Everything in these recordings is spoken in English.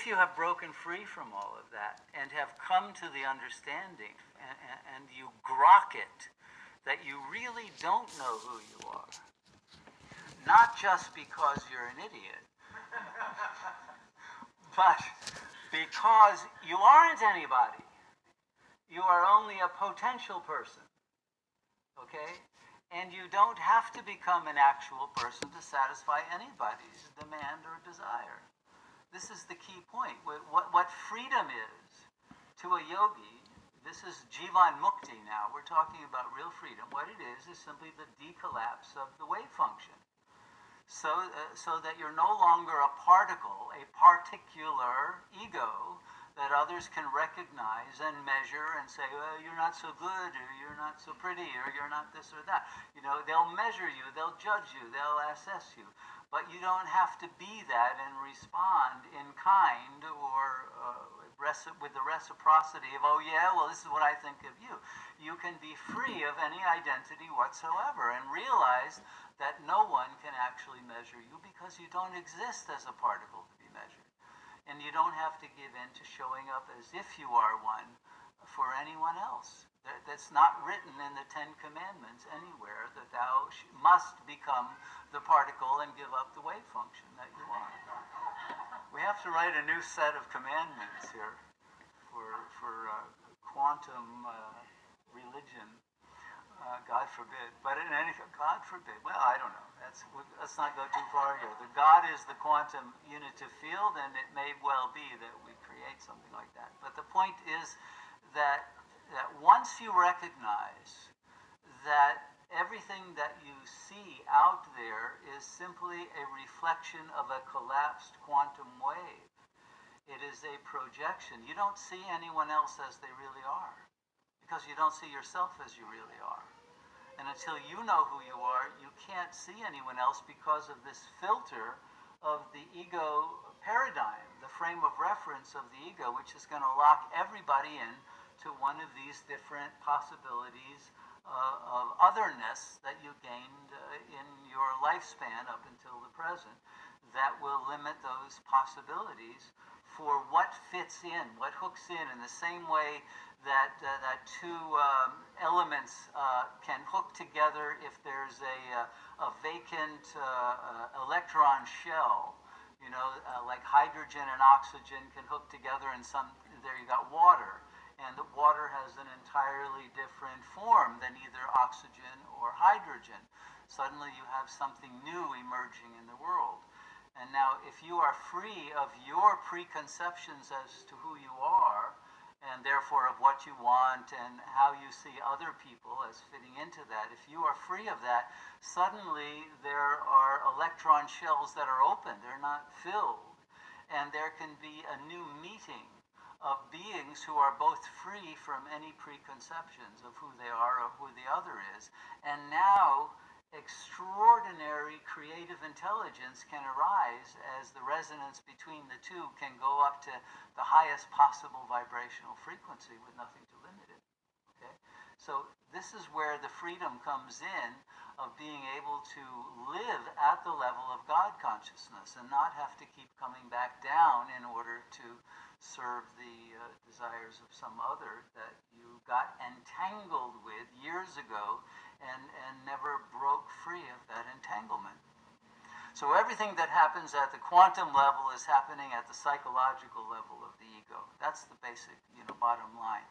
if you have broken free from all of that and have come to the understanding and you grok it that you really don't know who you are, not just because you're an idiot, but because you aren't anybody. You are only a potential person, okay? And you don't have to become an actual person to satisfy anybody's demand or desire. This is the key point. What freedom is to a yogi, this is Jivan Mukti now. We're talking about real freedom. What it is simply the decollapse of the wave function. So that you're no longer a particle, a particular ego that others can recognize and measure and say, well, you're not so good, or you're not so pretty, or you're not this or that. You know, they'll measure you, they'll judge you, they'll assess you. But you don't have to be that and respond in kind or with the reciprocity of, oh yeah, well, this is what I think of you. You can be free of any identity whatsoever and realize that no one can actually measure you because you don't exist as a particle to be measured. And you don't have to give in to showing up as if you are one for anyone else. That's not written in the Ten Commandments anywhere, that thou must become the particle and give up the wave function that you are. We have to write a new set of commandments here for quantum religion. God forbid. But in any case, God forbid. Well, I don't know. Let's not go too far here. The God is the quantum unitive field, and it may well be that we create something like that. But the point is that once you recognize that everything that you see out there is simply a reflection of a collapsed quantum wave, it is a projection. You don't see anyone else as they really are, because you don't see yourself as you really are. And until you know who you are, you can't see anyone else because of this filter of the ego paradigm, the frame of reference of the ego, which is going to lock everybody in to one of these different possibilities of otherness that you gained in your lifespan up until the present, that will limit those possibilities for what fits in, what hooks in the same way that two elements can hook together if there's a vacant electron shell. You know, like hydrogen and oxygen can hook together, and there you got water. And the water has an entirely different form than either oxygen or hydrogen. Suddenly you have something new emerging in the world. And now, if you are free of your preconceptions as to who you are, and therefore of what you want and how you see other people as fitting into that, if you are free of that, suddenly there are electron shells that are open, they're not filled. And there can be a new meeting of beings who are both free from any preconceptions of who they are or who the other is. And now, extraordinary creative intelligence can arise as the resonance between the two can go up to the highest possible vibrational frequency with nothing to limit it. Okay? So this is where the freedom comes in of being able to live at the level of God consciousness and not have to keep coming back down in order to serve the desires of some other that you got entangled with years ago and never broke free of that entanglement. So everything that happens at the quantum level is happening at the psychological level of the ego. That's the basic, bottom line.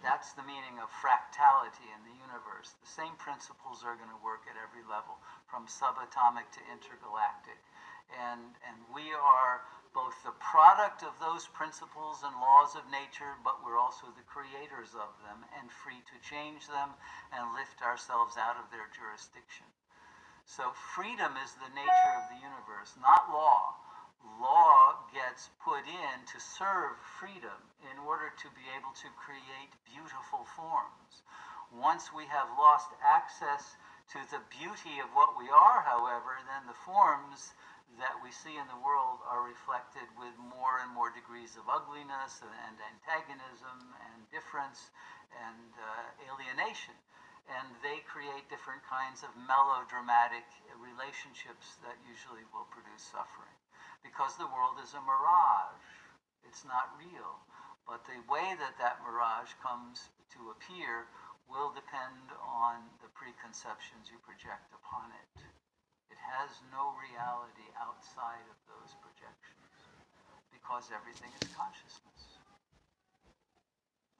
That's the meaning of fractality in the universe. The same principles are going to work at every level, from subatomic to intergalactic. And we are both the product of those principles and laws of nature, but we're also the creators of them and free to change them and lift ourselves out of their jurisdiction. So freedom is the nature of the universe, not law. Law gets put in to serve freedom in order to be able to create beautiful forms. Once we have lost access to the beauty of what we are, however, then the forms that we see in the world are reflected with more and more degrees of ugliness and antagonism and difference and alienation. And they create different kinds of melodramatic relationships that usually will produce suffering. Because the world is a mirage. It's not real. But the way that that mirage comes to appear will depend on the preconceptions you project upon it. It has no reality outside of those projections because everything is consciousness.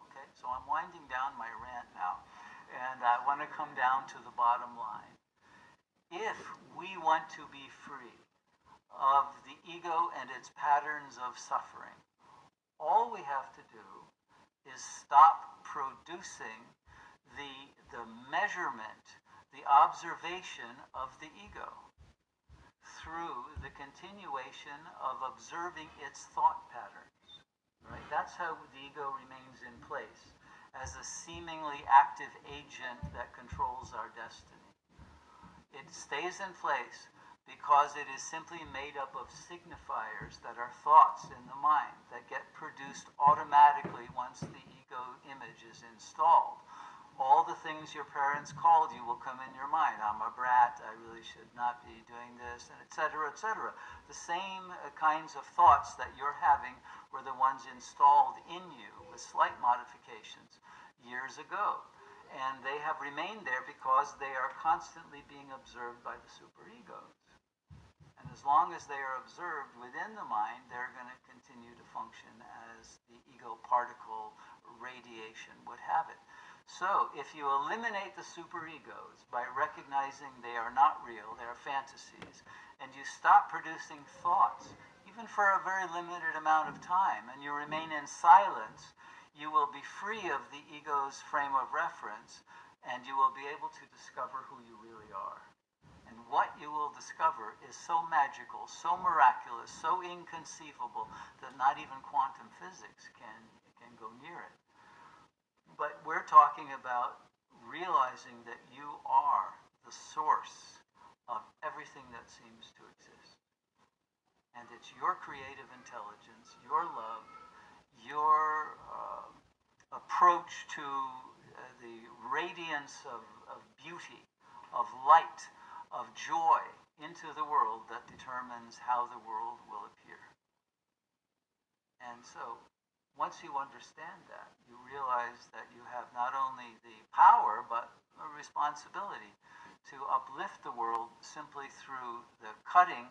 Okay, so I'm winding down my rant now, and I want to come down to the bottom line. If we want to be free of the ego and its patterns of suffering, all we have to do is stop producing the measurement, the observation of the ego through the continuation of observing its thought patterns. Right? That's how the ego remains in place as a seemingly active agent that controls our destiny. It stays in place because it is simply made up of signifiers that are thoughts in the mind that get produced automatically once the ego image is installed. All the things your parents called you will come in your mind. I'm a brat, I really should not be doing this, and etc., etc. The same kinds of thoughts that you're having were the ones installed in you with slight modifications years ago. And they have remained there because they are constantly being observed by the superegos. And as long as they are observed within the mind, they're going to continue to function as the ego particle radiation would have it. So, if you eliminate the superegos by recognizing they are not real, they are fantasies, and you stop producing thoughts, even for a very limited amount of time, and you remain in silence, you will be free of the ego's frame of reference, and you will be able to discover who you really are. And what you will discover is so magical, so miraculous, so inconceivable that not even quantum physics can go near it. But we're talking about realizing that you are the source of everything that seems to exist. And it's your creative intelligence, your love, your approach to the radiance of beauty, of light, of joy into the world that determines how the world will appear. And so, once you understand that, you realize that you have not only the power, but a responsibility to uplift the world simply through the cutting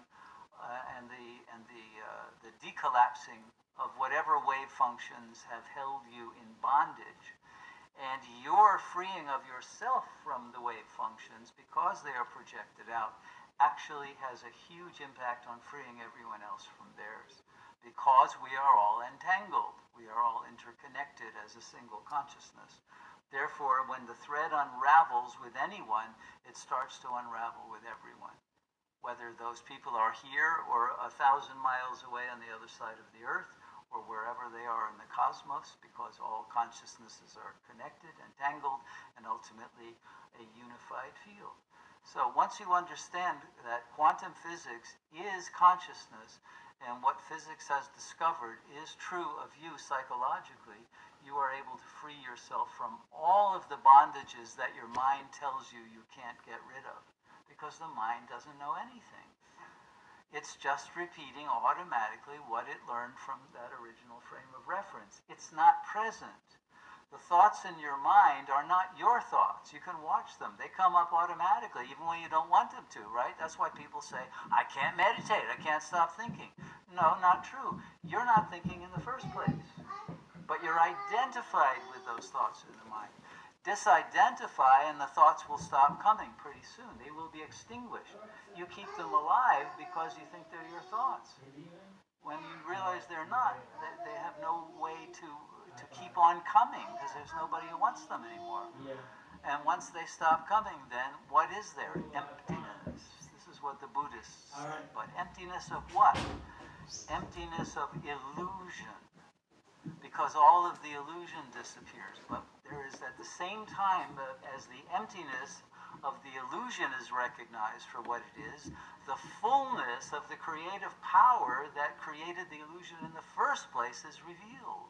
and the decollapsing of whatever wave functions have held you in bondage. And your freeing of yourself from the wave functions, because they are projected out, actually has a huge impact on freeing everyone else from theirs. Because we are all entangled. We are all interconnected as a single consciousness. Therefore, when the thread unravels with anyone, it starts to unravel with everyone. Whether those people are here or 1,000 miles away on the other side of the earth, or wherever they are in the cosmos, because all consciousnesses are connected, entangled, and ultimately a unified field. So once you understand that quantum physics is consciousness, and what physics has discovered is true of you psychologically, you are able to free yourself from all of the bondages that your mind tells you you can't get rid of, because the mind doesn't know anything. It's just repeating automatically what it learned from that original frame of reference. It's not present. The thoughts in your mind are not your thoughts. You can watch them. They come up automatically, even when you don't want them to, right? That's why people say, I can't meditate. I can't stop thinking. No, not true. You're not thinking in the first place. But you're identified with those thoughts in the mind. Disidentify and the thoughts will stop coming pretty soon. They will be extinguished. You keep them alive because you think they're your thoughts. When you realize they're not, they have no way to keep on coming because there's nobody who wants them anymore. And once they stop coming, then what is there? Emptiness. This is what the Buddhists say. But emptiness of what? Emptiness of illusion. Because all of the illusion disappears. But there is, at the same time as the emptiness of the illusion is recognized for what it is, the fullness of the creative power that created the illusion in the first place is revealed.